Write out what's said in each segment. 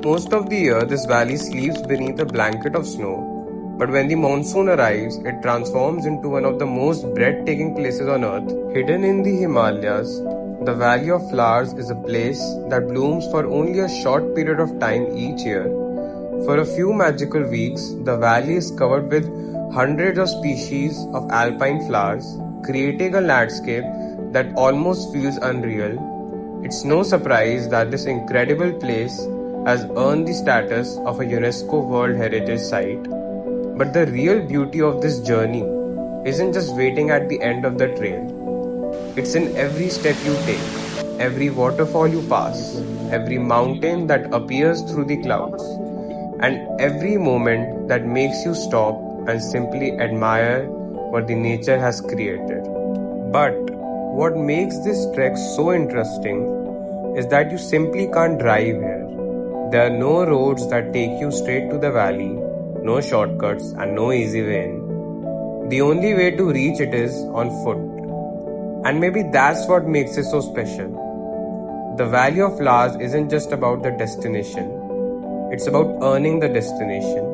Most of the year, this valley sleeps beneath a blanket of snow, but when the monsoon arrives, it transforms into one of the most breathtaking places on earth. Hidden in the Himalayas, the Valley of Flowers is a place that blooms for only a short period of time each year. For a few magical weeks, the valley is covered with hundreds of species of alpine flowers, creating a landscape that almost feels unreal. It's no surprise that this incredible place has earned the status of a UNESCO World Heritage Site. But the real beauty of this journey isn't just waiting at the end of the trail. It's in every step you take, every waterfall you pass, every mountain that appears through the clouds, and every moment that makes you stop and simply admire what the nature has created. But what makes this trek so interesting is that you simply can't drive here. There are no roads that take you straight to the valley, no shortcuts, and no easy way in. The only way to reach it is on foot. And maybe that's what makes it so special. The Valley of Flowers isn't just about the destination, it's about earning the destination.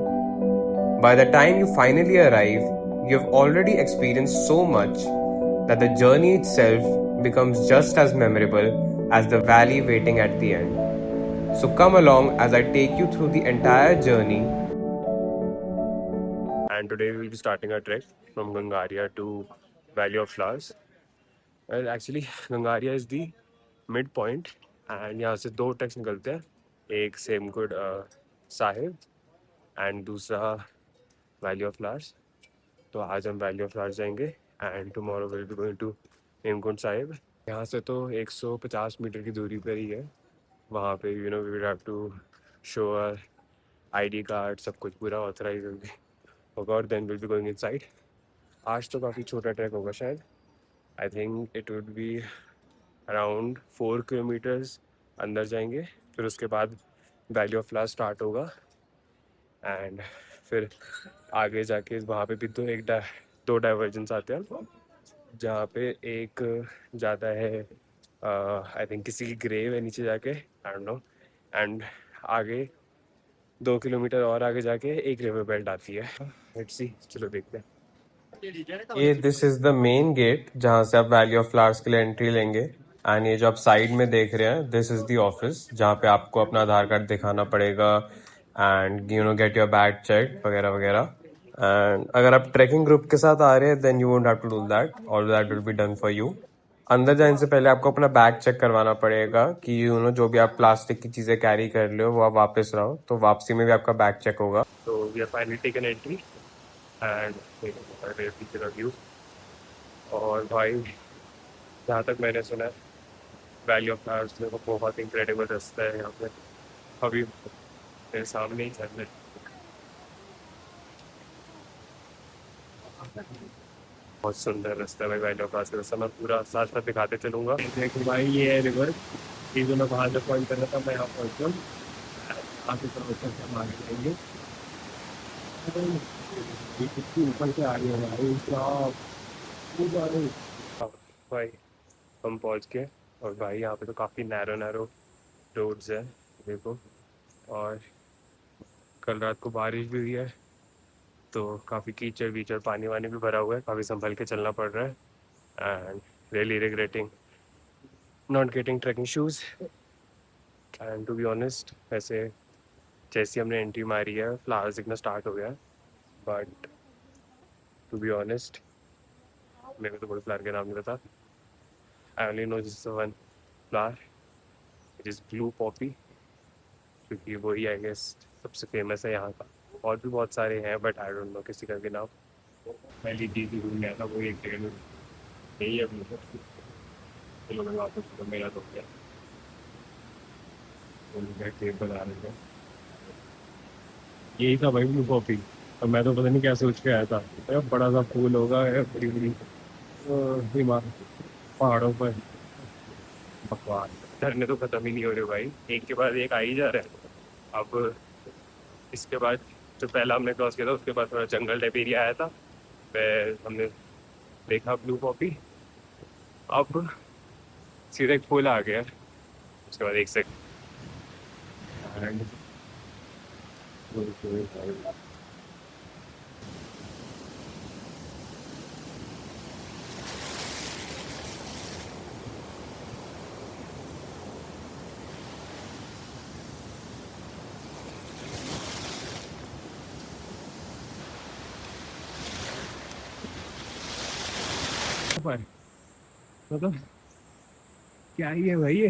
By the time you finally arrive, you have already experienced so much that the journey itself becomes just as memorable as the valley waiting at the end. So come along as I take you through the entire journey. And today we will be starting our trek from Gangaria to Valley of Flowers. Well, actually, Gangaria is the midpoint, and यहाँ से दो tracks निकलते हैं, एक Hemkund Sahib and दूसरा valley of flowers. तो आज हम वैली ऑफ फ्लावर्स जाएंगे and tomorrow will be going to Hemkund Sahib. यहाँ से तो 150 मीटर की दूरी पर ही है. वहाँ पे we will have to show our ID card, सब कुछ पूरा ऑथराइज होगा और then will be going inside. आज तो काफ़ी छोटा ट्रैक होगा शायद. I think it would be around 4 kilometres अंदर जाएंगे, फिर उसके बाद वैली ऑफ फ्लावर्स स्टार्ट होगा एंड फिर आगे जाके वहाँ पे भी दो डाइवर्जन्स आते हैं, जहाँ पे एक ज़्यादा है आई थिंक किसी की ग्रेव है नीचे जाके, आई डोंट नो, एंड आगे 2 किलोमीटर और आगे जाके एक रिवर बेल्ट आती है. लेट्स सी, चलो देखते हैं. ये this is the main gate जहाँ से आप वैली ऑफ फ्लावर्स के लिए एंट्री लेंगे. एंड ये जो आप साइड में देख रहे हैं, दिस इज द ऑफिस जहाँ पे आपको अपना आधार कार्ड दिखाना पड़ेगा and get your bag check वगैरह वगैरह. एंड अगर आप ट्रैकिंग ग्रुप के साथ आ रहे हैं then you won't have to do that, all that will be done for you. अंदर जाने से पहले आपको अपना बैग चेक करवाना पड़ेगा कि जो भी आप प्लास्टिक की चीजें कैरी कर रहे हो वो आप वापस रहो, तो वापसी में भी आपका बैग चेक होगा. तो we are finally taken entry and पीछे का व्यू. और भाई, जहाँ तक मैंने सुना है वैली ऑफ फ्लावर्स में वो बहुत इंक्रेडिबल रास्ता है यहाँ पे. अभी मेरे सामने ही चल रहे, बहुत सुंदर रास्ता है भाई वैली ऑफ फ्लावर्स का रास्ता. मैं पूरा साथ साथ दिखाते चलूँगा. देखो भाई, ये है रिवर. ये जो मैं बाहर से पॉइंट कर रहा था, मैं यहाँ पहुँच गया. आगे तरफ से हम आगे जाएंगे. ये कितनी ऊपर से आ रही है भाई साहब. भाई हम पहुंच गए. और भाई यहाँ पे तो काफ़ी नैरो नैरो रोड्स है, देखो. और कल रात को बारिश भी हुई है तो काफ़ी कीचड़ वीचड़, पानी वानी भी भरा हुआ है, काफ़ी संभल के चलना पड़ रहा है. And really regretting not getting trekking shoes. And to be honest, वैसे जैसे हमने एंट्री मारी है फ्लावर्स दिखना स्टार्ट हो गया. बट टू बी ऑनेस्ट, मेरे को तो कोई फ्लावर का नाम नहीं पता. I only know this one flower, it is blue poppy, क्योंकि वही आई गेस सबसे फेमस है यहाँ का. और भी बहुत सारे हैं बट आई डोंट नो किसी का भी नाम. पहली चीज़ ही घूम गया था वो एक जगह में, यही है ब्लू. चलो मैं वापस तो मेरा तो गया टेप बना रहे थे. यही था भाई ब्लू कॉफ़ी. और मैं तो पता नहीं क्या सोच के आया था, बड़ा सा फूल होगा, बड़ी बड़ी हिमालय पहाड़ों पर. बकवास. झरने तो ख़त्म ही नहीं हो रहे भाई, एक के बाद एक आ ही जा रहा है. अब इसके बाद जो पहला हमने क्रॉस किया था उसके बाद थोड़ा जंगल टाइप एरिया आया था, फिर हमने देखा ब्लू पॉपी. अब सीधा एक फूल आ गया. उसके बाद एक सेकंड पर मतलब क्या ही है भाई ये,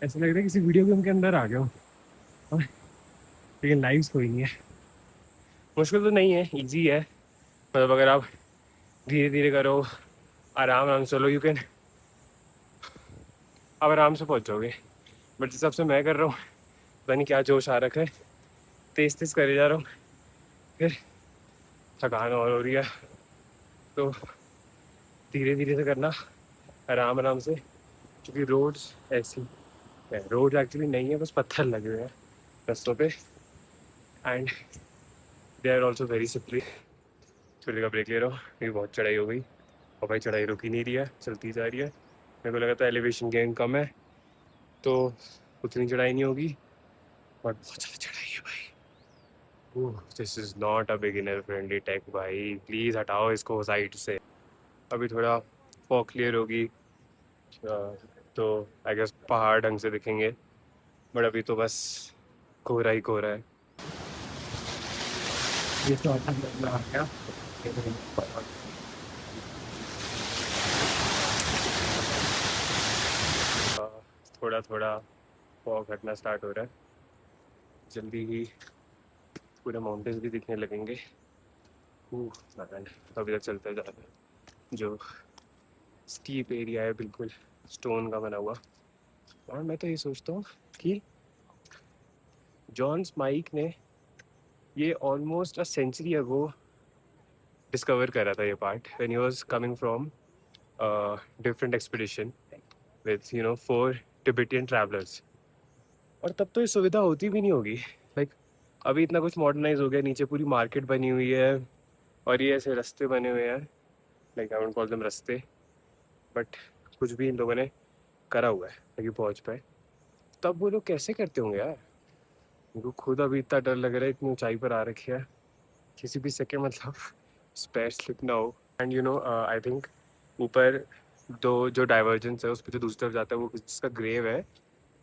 ऐसा लग रहा है किसी वीडियो गेम के अंदर आ गया हूँ। और लेकिन लाइव्स कोई नहीं है। मुश्किल तो नहीं है, इजी है। मतलब अगर आप धीरे धीरे करो, आराम आराम से चलो, यू कैन, आप आराम से पहुँच जाओगे। बट जिस हिसाब से मैं कर रहा हूँ, पता नहीं क्या जोश आ रखा है, तेज तेज करे जा रहा हूँ, फिर थकान और हो रही है। तो धीरे धीरे से करना, आराम आराम से, क्योंकि रोड्स ऐसी है, रोड एक्चुअली नहीं है, बस पत्थर लगे हुए हैं रास्तों पे, and they are also very slippery. थोड़ी देर का ब्रेक ले रहा हूँ क्योंकि बहुत चढ़ाई हो गई, और भाई चढ़ाई रुक ही नहीं रही है, चलती जा रही है। मेरे को लगा था एलिवेशन गेन कम है तो उतनी चढ़ाई नहीं होगी, बट बहुत ज़्यादा चढ़ाई है भाई। This is not a beginner friendly trek भाई, प्लीज़ हटाओ इसको साइड से। अभी थोड़ा फॉग क्लियर होगी, तो आई गेस पहाड़ ढंग से दिखेंगे, बट अभी तो बस कोहरा ही कोहरा है। ये तो आ गया। थोड़ा थोड़ा फॉग हटना स्टार्ट हो रहा है, जल्दी ही पूरे माउंटेन्स भी दिखने लगेंगे। नारायण, अभी तक चलते जा रहे हैं। जो स्टीप एरिया है बिल्कुल स्टोन का बना हुआ, और मैं तो ये सोचता हूँ कि जॉन स्माइक ने ये almost a century ago discover करा था ये पार्ट, when he was coming from different expedition with 4 Tibetan travellers. और तब तो ये सुविधा होती भी नहीं होगी, लाइक अभी इतना कुछ मॉडर्नाइज हो गया, नीचे पूरी मार्केट बनी हुई है, और ये ऐसे रास्ते बने हुए हैं, like I won't call them रास्ते, बट कुछ भी इन लोगों ने करा हुआ है ताकि पहुँच पाए। तब वो लोग कैसे करते होंगे यार, उनको खुद अभी इतना डर लग रहा है, इतनी ऊंचाई पर आ रखी है, किसी भी सेकेंड मतलब स्पेयर स्लिप ना हो। एंड आई थिंक ऊपर दो जो डाइवर्जेंस है उस पर जो दूसरी तरफ जाता है वो जिसका ग्रेव है,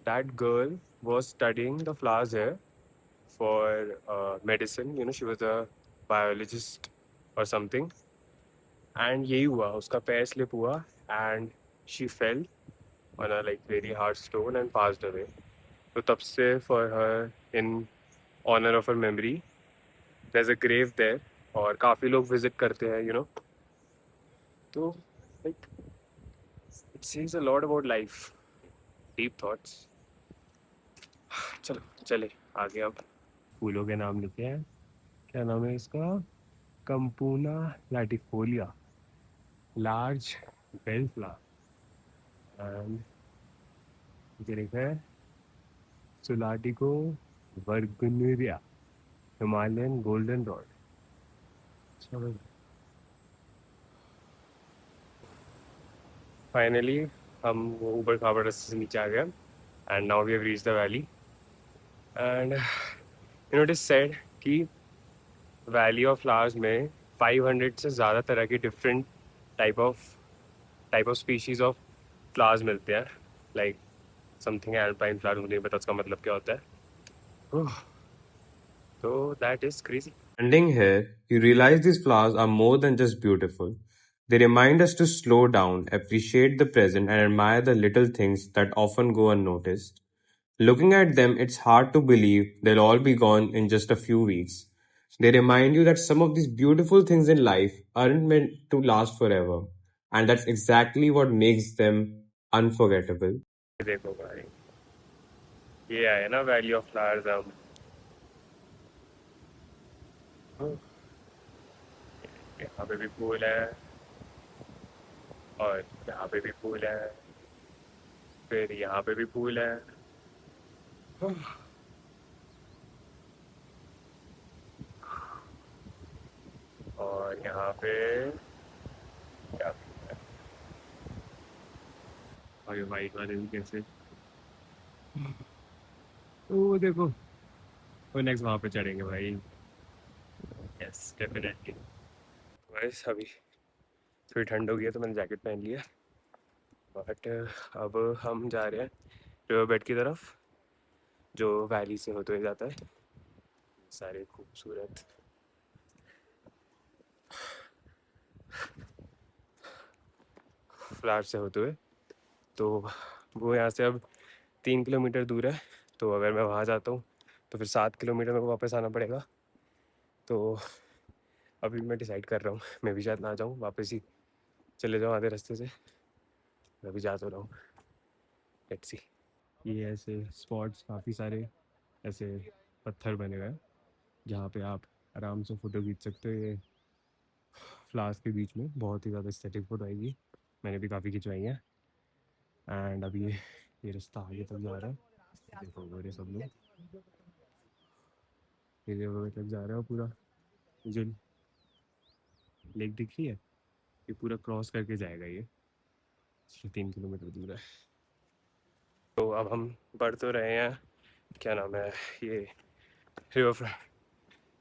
that girl was studying the flowers है for medicine, she was a biologist और समथिंग। एंड यही हुआ, उसका पैर स्लिप हुआ and she fell on a like very hard stone and passed away. तो तब से for her in honor of her memory there's a grave there, और काफ़ी लोग विजिट करते हैं तो like it says a lot about life, deep thoughts। चलो चले आगे अब। फूलों के नाम लिखे हैं, क्या नाम है इसका, Campanula latifolia, large bell flower, and ये लिखा है सुलाटिको वर्गुनिरिया, हिमालयन गोल्डन रॉड। चलो फाइनली हम वो ऊबड़ खाबड़ रास्ते से नीचे आ गए, and now we have reach the valley. And it is said कि वैली ऑफ फ्लावर्स में 500 से ज़्यादा तरह के different type of species of flowers मिलते हैं, लाइक समथिंग एल्पाइन फ्लावर, मुझे नहीं पता उसका मतलब क्या होता है। तो that is crazy. Standing here, you realize these flowers are more than just beautiful. They remind us to slow down, appreciate the present, and admire the little things that often go unnoticed. Looking at them, it's hard to believe they'll all be gone in just a few weeks. They remind you that some of these beautiful things in life aren't meant to last forever, and that's exactly what makes them unforgettable. देखो भाई, ये आया ना valley of flowers हम। यहाँ पे भी फूल है, और यहाँ पे भी फूल है, फिर यहाँ पे भी फूल है, और यहाँ पे क्या, और ये वाइट वाले भी कैसे, वो देखो वो नेक्स्ट वहाँ पे चढ़ेंगे भाई। Yes definitely. बस अभी थोड़ी ठंड हो गई है तो मैंने जैकेट पहन लिया। बट अब हम जा रहे हैं रिवर बेड की तरफ, जो वैली से होते हुए जाता है। सारे खूबसूरत फ्लावर से होते हुए। तो वो यहाँ से अब 3 किलोमीटर दूर है। तो अगर मैं वहाँ जाता हूँ तो फिर 7 किलोमीटर मेरे को वापस आना पड़ेगा। तो अभी मैं डिसाइड कर रहा हूँ, मैं भी शायद ना जाऊँ, वापस ही चले जाऊँ आधे रास्ते से। मैं भी जा तो रहा हूँ, लेट्स सी। ये ऐसे स्पॉट्स काफ़ी सारे ऐसे पत्थर बने हुए हैं जहाँ पे आप आराम से फ़ोटो खींच सकते हो। ये फ्लावर्स के बीच में बहुत ही ज़्यादा एस्थेटिक फ़ोटो आएगी। मैंने भी काफ़ी खिंचवाई हैं। एंड अभी ये रास्ता आगे तक जा रहा है। देखो वो ये सब लोग ये रिवर तक जा रहा है। पूरा जो लेक दिख रही है ये पूरा क्रॉस करके जाएगा ये। 3 किलोमीटर दूर है। तो अब हम बढ़ तो रहे हैं, क्या नाम है, ये रिवर फ्रंट,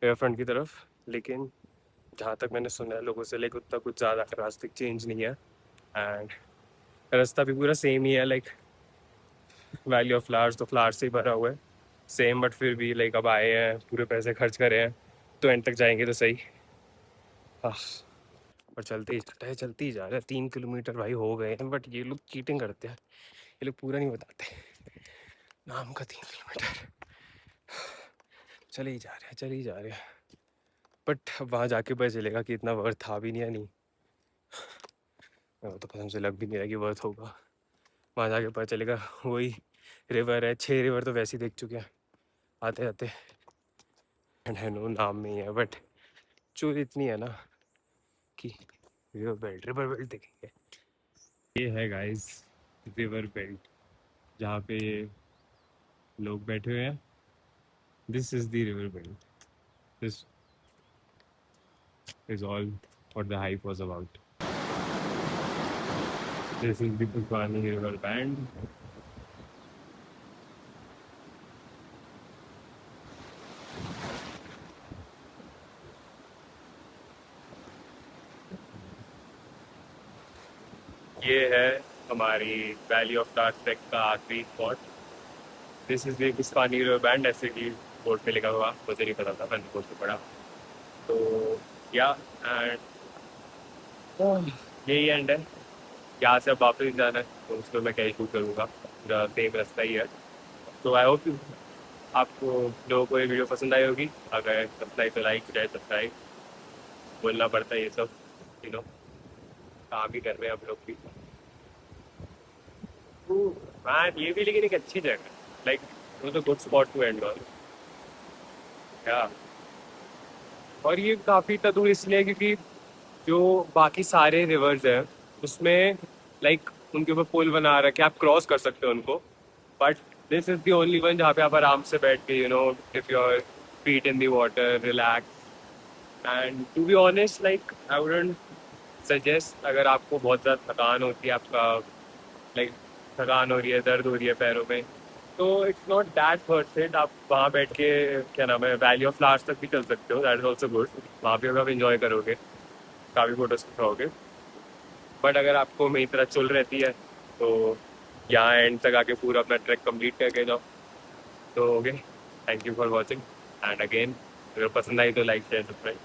रिवर फ्रंट की तरफ। लेकिन जहाँ तक मैंने सुना है लोगों से, लाइक उतना कुछ ज़्यादा ड्रास्टिक चेंज नहीं है। एंड रास्ता भी पूरा सेम ही है, लाइक वैली ऑफ फ्लावर्स तो फ्लावर्स से ही भरा हुआ है सेम। बट फिर भी लाइक अब आए हैं, पूरे पैसे खर्च करे हैं, तो एंड तक जाएंगे तो सही। हाँ, और चलते ही जाता है, चलते ही जा रहे हैं। 3 किलोमीटर भाई हो गए हैं, बट ये लोग चीटिंग करते हैं। ये लोग पूरा नहीं बताते नाम का 3 किलोमीटर। चले ही जा रहे हैं, चले ही जा रहे हैं। बट वहाँ जाके पता चलेगा कि इतना वर्थ था भी नहीं या नहीं। मेरे को तो कसम से लग भी नहीं रहा कि वर्थ होगा। वहाँ जाके पता चलेगा वही रिवर है। 6 रिवर तो वैसे ही देख चुके हैं आते आते। है नो नाम में ही है, बट चोर इतनी है ना कि रिवर बेल्ट देखेंगे। ये है गाइस रिवर बेल्ट जहाँ पे लोग बैठे हुए हैं। This is the river belt. This is all what the hype was about. This is the Pushpani river bend. ये है हमारी वैली ऑफ फ्लावर्स ट्रैक का आखिरी spot. This is the Pushpani river bend, ऐसे कि बोर्ड पे लिखा हुआ, मुझे नहीं पता था, मैंने बोर्ड पे पढ़ा। तो या एंड यही एंड है। यहाँ से अब वापस जाना है तो उसमें मैं क्या शूट करूँगा, पूरा सेम रास्ता ही है। तो आई होप आपको लोगों को ये वीडियो पसंद आई होगी। अगर पसंद आई तो लाइक, शेयर, सब्सक्राइब। बोलना पड़ता है ये सब, यू नो, काम ही कर रहे हैं हम लोग भी। हाँ ये भी लेकिन एक अच्छी जगह, लाइक वो तो good spot to end on. क्या, और ये काफ़ी तदूर इसलिए क्योंकि जो बाकी सारे रिवर्स हैं उसमें लाइक उनके ऊपर पुल बना रखे, आप क्रॉस कर सकते हो उनको। But this is the only one जहाँ पे आप आराम से बैठ के, you know, if your feet in the water, relax. And to be honest, like I wouldn't suggest, अगर आपको बहुत ज़्यादा थकान होती है, आपका लाइक थकान हो रही है, दर्द हो रही है पैरों में, तो it's not that worth it. आप वहाँ बैठ के, क्या नाम है, वैली ऑफ फ्लावर्स तक भी चल सकते हो, दैट इज ऑल्सो गुड। वहाँ पे भी आप इंजॉय करोगे, काफ़ी फोटोज खिंचवाओगे। बट अगर आपको मेरी तरह चुल रहती है तो यहाँ एंड तक आके पूरा अपना ट्रैक कंप्लीट करके जाओ। तो okay, thank you for watching. And again अगर पसंद आई तो लाइक, शेयर, सब्सक्राइब।